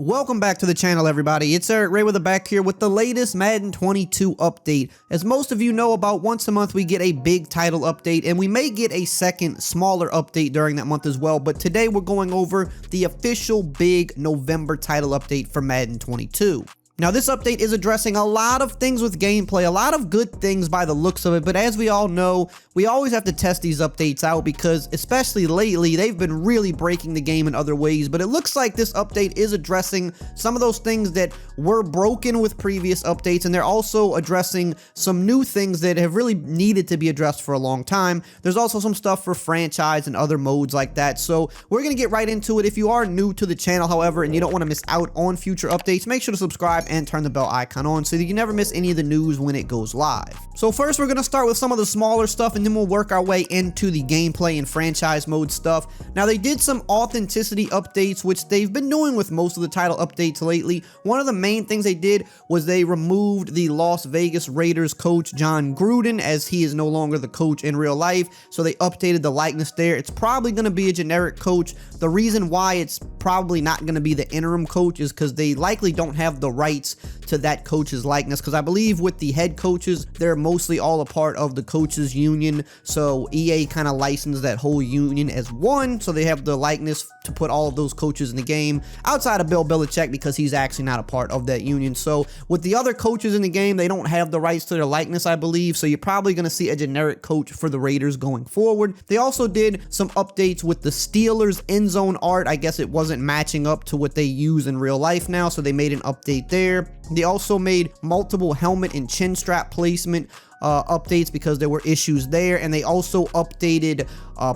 Welcome back to the channel, everybody. It's EricRayweather back here with the latest Madden 22 update. As most of you know, about once a month we get a big title update, and we may get a second smaller update during that month as well, but today we're going over the official big November title update for Madden 22. Now, this update is addressing a lot of things with gameplay, a lot of good things by the looks of it, but as we all know, we always have to test these updates out because, especially lately, they've been really breaking the game in other ways, but it looks like this update is addressing some of those things that were broken with previous updates, and they're also addressing some new things that have really needed to be addressed for a long time. There's also some stuff for franchise and other modes like that, so we're going to get right into it. If you are new to the channel, however, and you don't want to miss out on future updates, make sure to subscribe and turn the bell icon on so that you never miss any of the news when it goes live. So first, we're going to start with some of the smaller stuff, and then we'll work our way into the gameplay and franchise mode stuff. Now, they did some authenticity updates, which they've been doing with most of the title updates lately. One of the main things they did was they removed the Las Vegas Raiders coach John Gruden, as he is no longer the coach in real life, so they updated the likeness there. It's probably going to be a generic coach. The reason why it's probably not going to be the interim coach is because they likely don't have the rights to that coach's likeness, because I believe with the head coaches, they're mostly all a part of the coaches union, so EA kind of licensed that whole union as one, so they have the likeness to put all of those coaches in the game, outside of Bill Belichick, because he's actually not a part of that union. So with the other coaches in the game, they don't have the rights to their likeness, I believe, so you're probably going to see a generic coach for the Raiders going forward. They also did some updates with the Steelers end zone art. I guess it wasn't matching up to what they use in real life now, so they made an update there. They also made multiple helmet and chin strap placement updates because there were issues there, and they also updated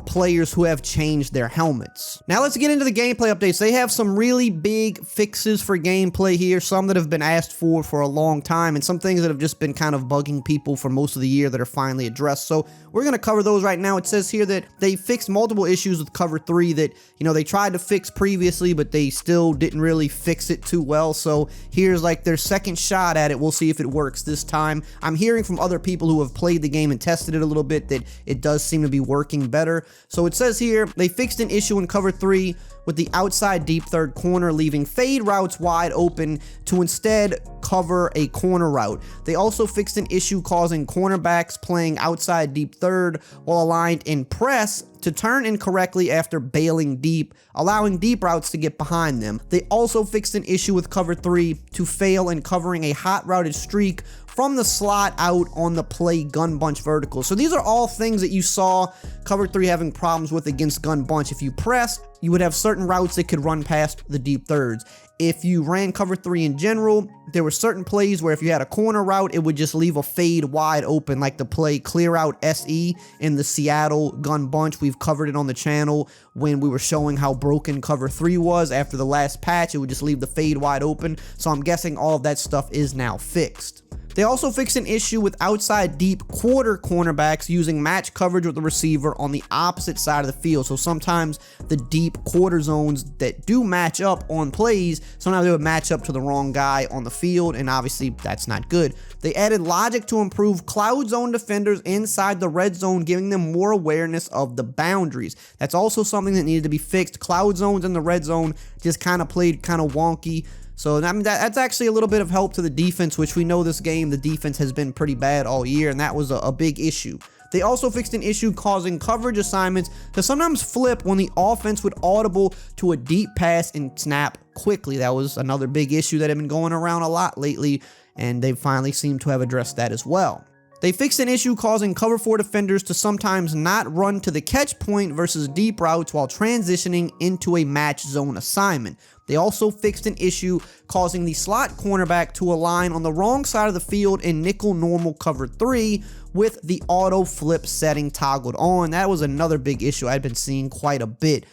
players who have changed their helmets. Now let's get into the gameplay updates. They have some really big fixes for gameplay here, some that have been asked for a long time, and some things that have just been kind of bugging people for most of the year that are finally addressed. So we're going to cover those right now. It says here that they fixed multiple issues with Cover 3 that, you know, they tried to fix previously, but they still didn't really fix it too well. So here's like their second shot at it. We'll see if it works this time. I'm hearing from other people who have played the game and tested it a little bit that it does seem to be working better. So it says here they fixed an issue in Cover 3 with the outside deep third corner, leaving fade routes wide open to instead cover a corner route. They also fixed an issue causing cornerbacks playing outside deep third while aligned in press to turn incorrectly after bailing deep, allowing deep routes to get behind them. They also fixed an issue with Cover 3 to fail in covering a hot routed streak from the slot out on the play gun bunch vertical. So these are all things that you saw Cover 3 having problems with against gun bunch. If you pressed, you would have certain routes that could run past the deep thirds. If you ran Cover 3 in general, there were certain plays where if you had a corner route, it would just leave a fade wide open, like the play Clear Out SE in the Seattle gun bunch. We've covered it on the channel when we were showing how broken Cover 3 was. After the last patch, it would just leave the fade wide open. So I'm guessing all of that stuff is now fixed. They also fixed an issue with outside deep quarter cornerbacks using match coverage with the receiver on the opposite side of the field. So sometimes the deep quarter zones that do match up on plays, sometimes they would match up to the wrong guy on the field, and obviously that's not good. They added logic to improve cloud zone defenders inside the red zone, giving them more awareness of the boundaries. That's also something that needed to be fixed. Cloud zones in the red zone just kind of played kind of wonky. So I mean, that's actually a little bit of help to the defense, which we know this game, the defense has been pretty bad all year, and that was a big issue. They also fixed an issue causing coverage assignments to sometimes flip when the offense would audible to a deep pass and snap quickly. That was another big issue that had been going around a lot lately, and they finally seem to have addressed that as well. They fixed an issue causing Cover 4 defenders to sometimes not run to the catch point versus deep routes while transitioning into a match zone assignment. They also fixed an issue causing the slot cornerback to align on the wrong side of the field in nickel normal Cover 3 with the auto flip setting toggled on. That was another big issue I'd been seeing quite a bit.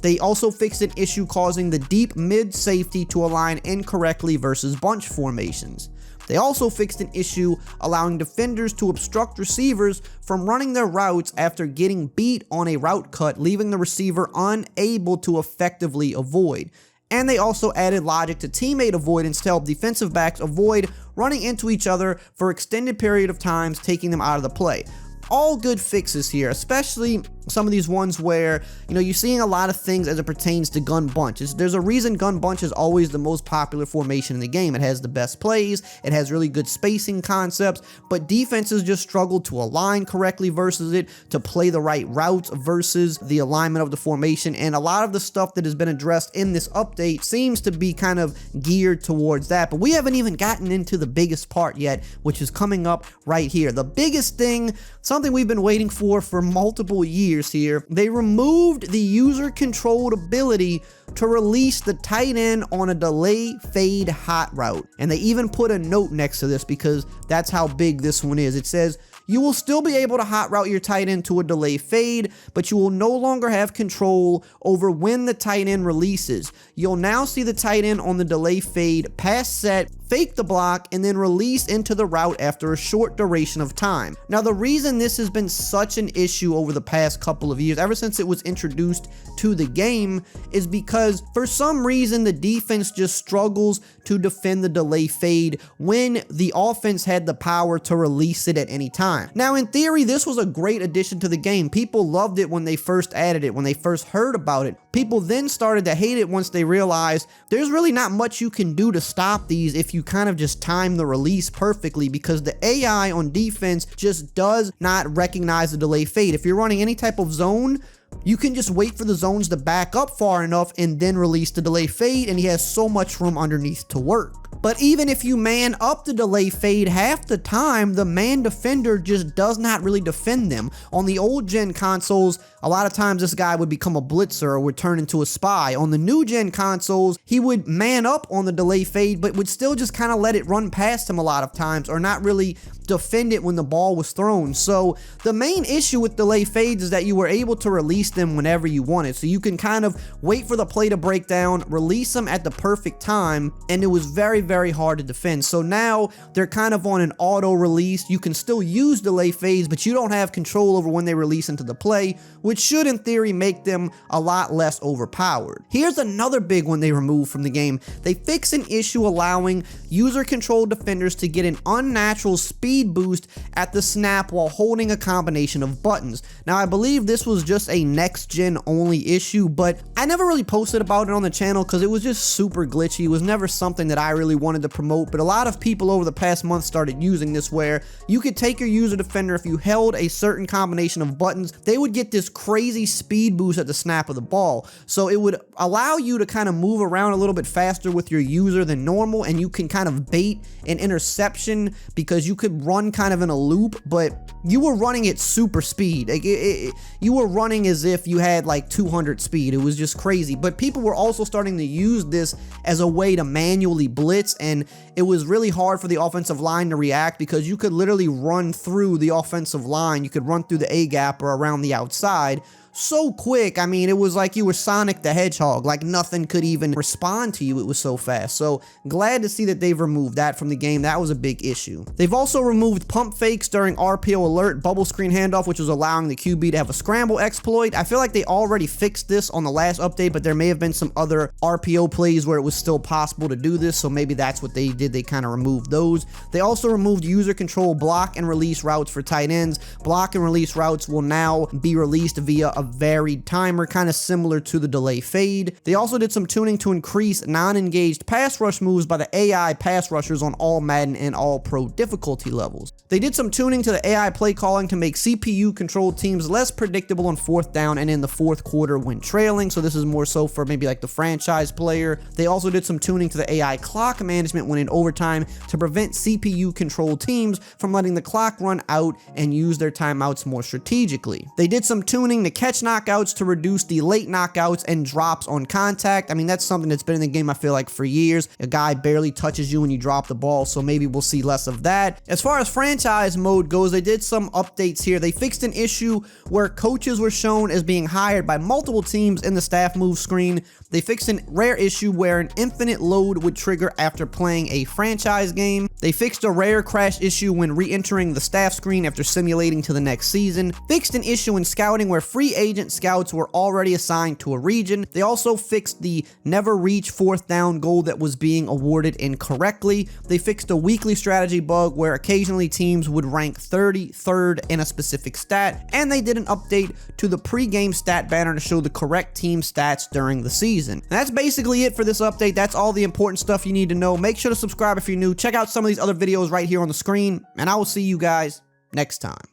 They also fixed an issue causing the deep mid safety to align incorrectly versus bunch formations. They also fixed an issue allowing defenders to obstruct receivers from running their routes after getting beat on a route cut, leaving the receiver unable to effectively avoid. And they also added logic to teammate avoidance to help defensive backs avoid running into each other for extended period of times, taking them out of the play. All good fixes here, especially some of these ones where, you know, you're seeing a lot of things as it pertains to gun bunch. There's a reason gun bunch is always the most popular formation in the game. It has the best plays, it has really good spacing concepts, but defenses just struggle to align correctly versus it, to play the right routes versus the alignment of the formation, and a lot of the stuff that has been addressed in this update seems to be kind of geared towards that. But we haven't even gotten into the biggest part yet, which is coming up right here. The biggest thing, something we've been waiting for multiple years here. They removed the user-controlled ability to release the tight end on a delay fade hot route. And they even put a note next to this because that's how big this one is. It says, you will still be able to hot route your tight end to a delay fade, but you will no longer have control over when the tight end releases. You'll now see the tight end on the delay fade, pass set, fake the block, and then release into the route after a short duration of time. Now, the reason this has been such an issue over the past couple of years, ever since it was introduced to the game, is because for some reason the defense just struggles to defend the delay fade when the offense had the power to release it at any time. Now, in theory, this was a great addition to the game. People loved it when they first added it, when they first heard about it. People then started to hate it once they realized there's really not much you can do to stop these if you kind of just time the release perfectly, because the AI on defense just does not recognize the delay fade. If you're running any type of zone, you can just wait for the zones to back up far enough and then release the delay fade, and he has so much room underneath to work. But even if you man up the delay fade, half the time the man defender just does not really defend them. On the old gen consoles, a lot of times this guy would become a blitzer or would turn into a spy. On the new gen consoles, he would man up on the delay fade, but would still just kind of let it run past him a lot of times, or not really defend it when the ball was thrown. So the main issue with delay fades is that you were able to release them whenever you wanted. So you can kind of wait for the play to break down, release them at the perfect time, and it was very, very hard to defend. So now they're kind of on an auto release. You can still use delay fades, but you don't have control over when they release into the play, which should in theory make them a lot less overpowered. Here's another big one they removed from the game. They fixed an issue allowing user-controlled defenders to get an unnatural speed boost at the snap while holding a combination of buttons. Now, I believe this was just a next-gen only issue, but I never really posted about it on the channel because it was just super glitchy. It was never something that I really wanted to promote, but a lot of people over the past month started using this, where you could take your user defender, if you held a certain combination of buttons, they would get this crazy speed boost at the snap of the ball. So it would allow you to kind of move around a little bit faster with your user than normal, and you can kind of bait an interception because you could run kind of in a loop, but you were running at super speed. Like you were running as if you had like 200 speed. It was just crazy. But people were also starting to use this as a way to manually blitz, and it was really hard for the offensive line to react because you could literally run through the offensive line. You could run through the A gap or around the outside so quick. I mean, it was like you were Sonic the Hedgehog, like nothing could even respond to you. It was so fast. So glad to see that they've removed that from the game. That was a big issue. They've also removed pump fakes during RPO alert, bubble screen handoff, which was allowing the QB to have a scramble exploit. I feel like they already fixed this on the last update, but there may have been some other RPO plays where it was still possible to do this, so maybe that's what they did. They kind of removed those. They also removed user control block and release routes for tight ends. Block and release routes will now be released via a varied timer, kind of similar to the delay fade. They also did some tuning to increase non-engaged pass rush moves by the AI pass rushers on all Madden and all pro difficulty levels. They did some tuning to the AI play calling to make CPU controlled teams less predictable on fourth down and in the fourth quarter when trailing. So this is more so for maybe like the franchise player. They also did some tuning to the AI clock management when in overtime to prevent CPU controlled teams from letting the clock run out and use their timeouts more strategically. They did some tuning to catch knockouts to reduce the late knockouts and drops on contact. I mean, that's something that's been in the game, I feel like, for years. A guy barely touches you when you drop the ball, so maybe we'll see less of that. As far as franchise mode goes, they did some updates here. They fixed an issue where coaches were shown as being hired by multiple teams in the staff move screen. They fixed a rare issue where an infinite load would trigger after playing a franchise game. They fixed a rare crash issue when re-entering the staff screen after simulating to the next season, fixed an issue in scouting where free agent scouts were already assigned to a region. They also fixed the never reach 4th down goal that was being awarded incorrectly. They fixed a weekly strategy bug where occasionally teams would rank 33rd in a specific stat, and they did an update to the pre-game stat banner to show the correct team stats during the season. And that's basically it for this update. That's all the important stuff you need to know. Make sure to subscribe if you're new. Check out some of these other videos right here on the screen, and I will see you guys next time.